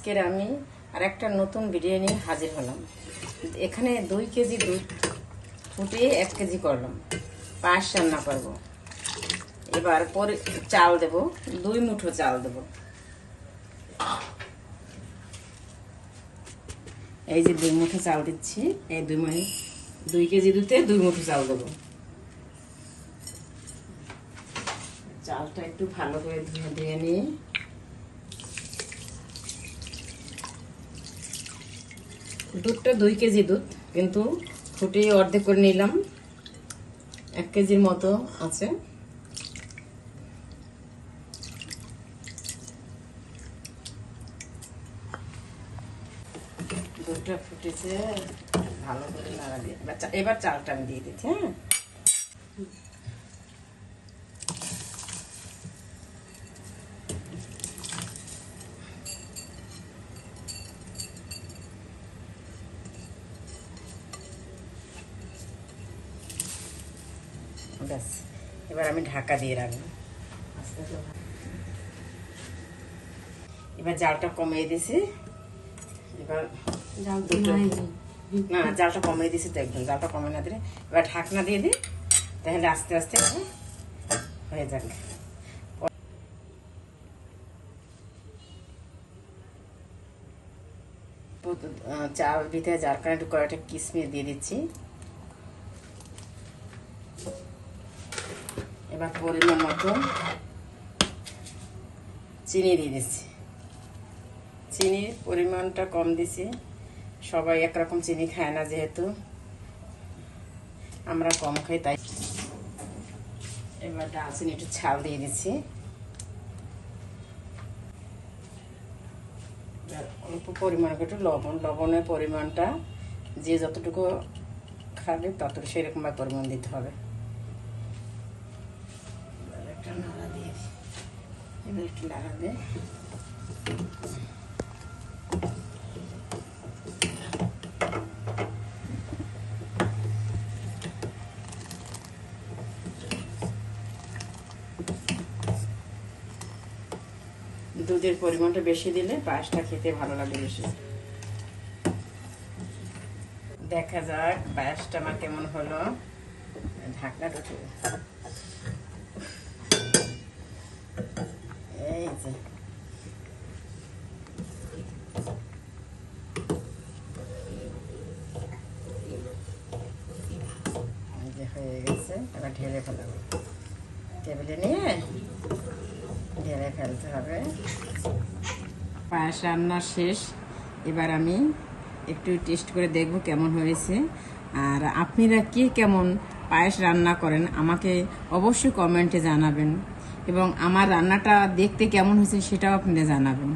আজকের আমি আর একটা নতুন ভিডিও নিয়ে হাজির হলাম। এখানে 2 কেজি দুধ ফুটিয়ে 1 কেজি করলাম, পায়েস রান্না করব। এবার পরে চাল দেব, 2 মুঠো চাল দেব। এই যে 2 মুঠো চাল দিচ্ছি, এই 2 কেজি দুধে 2 মুঠো চাল দেব। চালটা একটু ভালো করে ধুয়ে নিয়ে দুধটা 2 কেজি দুধ, কিন্তু ফুটিয়ে অর্ধেক করে নিলাম, 1 কেজির মতো আছে। দুধটা ফুটেছে, ভালো করে নাড়া দিয়ে এবার চালটা আমি দিয়ে দিচ্ছি। হ্যাঁ, ব্যাস, এবার আমি ঢাকা দিয়ে রাখবো। এবার জালটা কমিয়ে দিছি। এবার না, জালটা কমিয়ে দিছি তো, একদম জালটা কমিয়ে না দিলে এবার ঢাকনা দিয়ে দিই, তাহলে আস্তে আস্তে হয়ে যাবে। চাল ভিতরে যার কারণে একটু কয়েকটা কিশমিশ দিয়ে দিচ্ছি। এবার পরিমাণ মতো চিনি দিয়ে দিচ্ছি। চিনির পরিমাণটা কম দিছি, সবাই একরকম চিনি খায় না, যেহেতু আমরা কম খাই তাই। এবার দারচিনি একটু ছাল দিয়ে দিচ্ছি। অল্প পরিমাণ একটু লবণের পরিমাণটা যে যতটুকু খাবে ততটুকু সেরকম পরিমাণ দিতে হবে। একটা নাড়া দিয়ে দিই, এবার একটু নাড়া দিয়ে দুধের পরিমাণটা বেশি দিলে পায়েসটা খেতে ভালো লাগে বেশি। দেখা যাক পায়েসটা আমার কেমন হলো। ঢাকনাটা উঠে, এই যে হয়ে গেছে। এবার ঢেলে ফেলাবো, টেবিলে নিয়ে ঢেলে ফেলতে হবে। পায়েস রান্না শেষ। এবার আমি একটু টেস্ট করে দেখব কেমন হয়েছে। আর আপনারা কে কেমন পায়েস রান্না করেন আমাকে অবশ্যই কমেন্টে জানাবেন, এবং আমার রান্নাটা দেখতে কেমন হয়েছে সেটাও আপনারা জানাবেন।